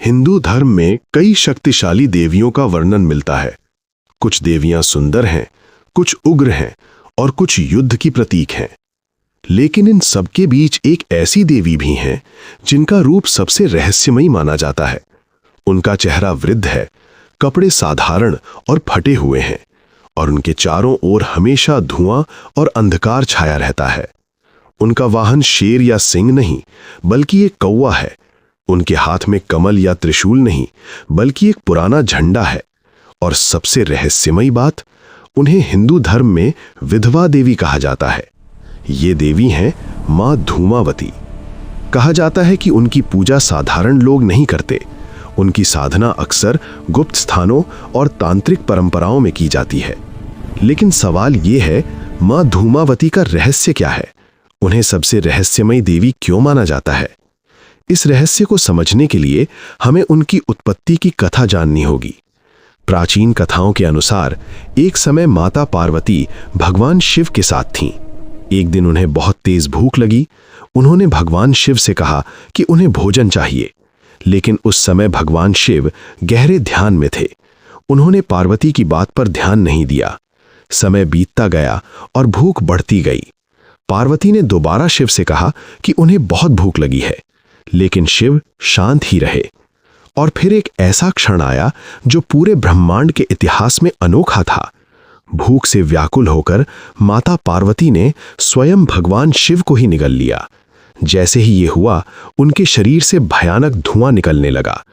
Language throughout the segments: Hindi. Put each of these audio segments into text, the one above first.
हिंदू धर्म में कई शक्तिशाली देवियों का वर्णन मिलता है। कुछ देवियां सुंदर हैं, कुछ उग्र हैं और कुछ युद्ध की प्रतीक हैं। लेकिन इन सबके बीच एक ऐसी देवी भी हैं जिनका रूप सबसे रहस्यमयी माना जाता है। उनका चेहरा वृद्ध है, कपड़े साधारण और फटे हुए हैं और उनके चारों ओर हमेशा धुआं और अंधकार छाया रहता है। उनका वाहन शेर या सिंह नहीं, बल्कि एक कौवा है। उनके हाथ में कमल या त्रिशूल नहीं, बल्कि एक पुराना झंडा है। और सबसे रहस्यमयी बात, उन्हें हिंदू धर्म में विधवा देवी कहा जाता है। ये देवी हैं मां धूमावती। कहा जाता है कि उनकी पूजा साधारण लोग नहीं करते। उनकी साधना अक्सर गुप्त स्थानों और तांत्रिक परंपराओं में की जाती है। लेकिन सवाल ये है, मां धूमावती का रहस्य क्या है? उन्हें सबसे रहस्यमयी देवी क्यों माना जाता है? इस रहस्य को समझने के लिए हमें उनकी उत्पत्ति की कथा जाननी होगी। प्राचीन कथाओं के अनुसार एक समय माता पार्वती भगवान शिव के साथ थीं। एक दिन उन्हें बहुत तेज भूख लगी। उन्होंने भगवान शिव से कहा कि उन्हें भोजन चाहिए, लेकिन उस समय भगवान शिव गहरे ध्यान में थे। उन्होंने पार्वती की बात पर ध्यान नहीं दिया। समय बीतता गया और भूख बढ़ती गई। पार्वती ने दोबारा शिव से कहा कि उन्हें बहुत भूख लगी है, लेकिन शिव शांत ही रहे। और फिर एक ऐसा क्षण आया जो पूरे ब्रह्मांड के इतिहास में अनोखा था। भूख से व्याकुल होकर माता पार्वती ने स्वयं भगवान शिव को ही निगल लिया। जैसे ही ये हुआ, उनके शरीर से भयानक धुआं निकलने लगा।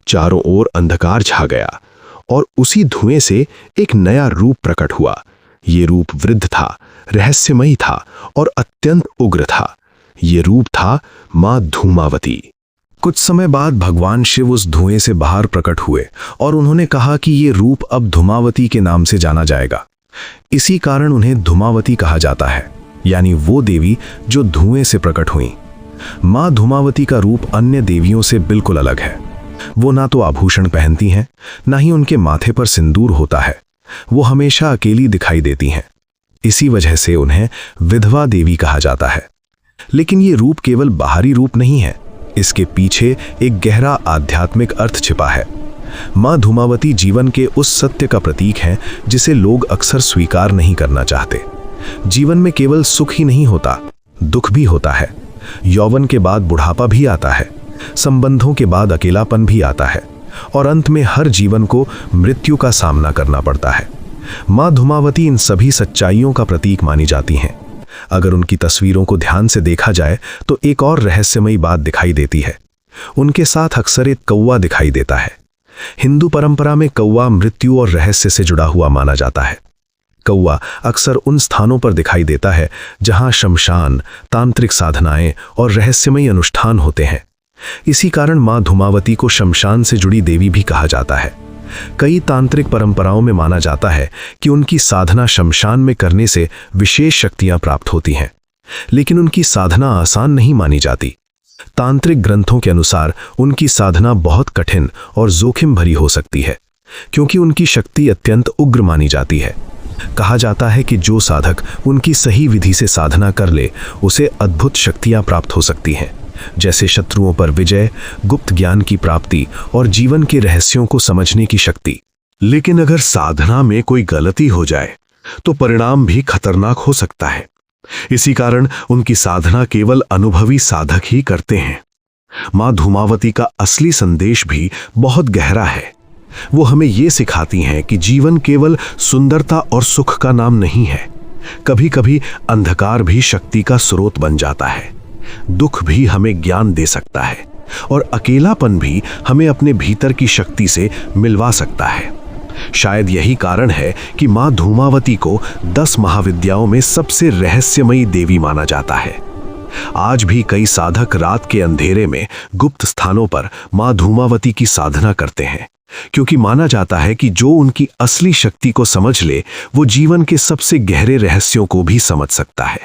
चारों ओर अंधकार छा गया और उसी धुएं से एक नया रूप प्रकट हुआ। ये रूप वृद्ध था, रहस्यमयी था और अत्यंत उग्र था। ये रूप था मां धूमावती। कुछ समय बाद भगवान शिव उस धुएं से बाहर प्रकट हुए और उन्होंने कहा कि ये रूप अब धूमावती के नाम से जाना जाएगा। इसी कारण उन्हें धूमावती कहा जाता है, यानी वो देवी जो धुएं से प्रकट हुई। मां धूमावती का रूप अन्य देवियों से बिल्कुल अलग है। वो ना तो आभूषण पहनती हैं, ना ही उनके माथे पर सिंदूर होता है। वो हमेशा अकेली दिखाई देती हैं। इसी वजह से उन्हें विधवा देवी कहा जाता है। लेकिन ये रूप केवल बाहरी रूप नहीं है, इसके पीछे एक गहरा आध्यात्मिक अर्थ छिपा है। मां धूमावती जीवन के उस सत्य का प्रतीक है जिसे लोग अक्सर स्वीकार नहीं करना चाहते। जीवन में केवल सुख ही नहीं होता, दुख भी होता है। यौवन के बाद बुढ़ापा भी आता है, संबंधों के बाद अकेलापन भी आता है और अंत में हर जीवन को मृत्यु का सामना करना पड़ता है। मां धूमावती इन सभी सच्चाइयों का प्रतीक मानी जाती हैं। अगर उनकी तस्वीरों को ध्यान से देखा जाए तो एक और रहस्यमयी बात दिखाई देती है। उनके साथ अक्सर एक कौवा दिखाई देता है। हिंदू परंपरा में कौवा मृत्यु और रहस्य से जुड़ा हुआ माना जाता है। कौवा अक्सर उन स्थानों पर दिखाई देता है जहां शमशान, तांत्रिक साधनाएं और रहस्यमयी अनुष्ठान होते हैं। इसी कारण मां धूमावती को शमशान से जुड़ी देवी भी कहा जाता है। कई तांत्रिक परंपराओं में माना जाता है कि उनकी साधना शमशान में करने से विशेष शक्तियां प्राप्त होती हैं, लेकिन उनकी साधना आसान नहीं मानी जाती। तांत्रिक ग्रंथों के अनुसार उनकी साधना बहुत कठिन और जोखिम भरी हो सकती है, क्योंकि उनकी शक्ति अत्यंत उग्र मानी जाती है। कहा जाता है कि जो साधक उनकी सही विधि से साधना कर ले, उसे अद्भुत शक्तियां प्राप्त हो सकती हैं, जैसे शत्रुओं पर विजय, गुप्त ज्ञान की प्राप्ति और जीवन के रहस्यों को समझने की शक्ति। लेकिन अगर साधना में कोई गलती हो जाए तो परिणाम भी खतरनाक हो सकता है। इसी कारण उनकी साधना केवल अनुभवी साधक ही करते हैं। मां धूमावती का असली संदेश भी बहुत गहरा है। वो हमें ये सिखाती हैं कि जीवन केवल सुंदरता और सुख का नाम नहीं है। कभी कभी अंधकार भी शक्ति का स्रोत बन जाता है। दुख भी हमें ज्ञान दे सकता है और अकेलापन भी हमें अपने भीतर की शक्ति से मिलवा सकता है। शायद यही कारण है कि मां धूमावती को 10 महाविद्याओं में सबसे रहस्यमयी देवी माना जाता है। आज भी कई साधक रात के अंधेरे में गुप्त स्थानों पर मां धूमावती की साधना करते हैं, क्योंकि माना जाता है कि जो उनकी असली शक्ति को समझ ले, वो जीवन के सबसे गहरे रहस्यों को भी समझ सकता है।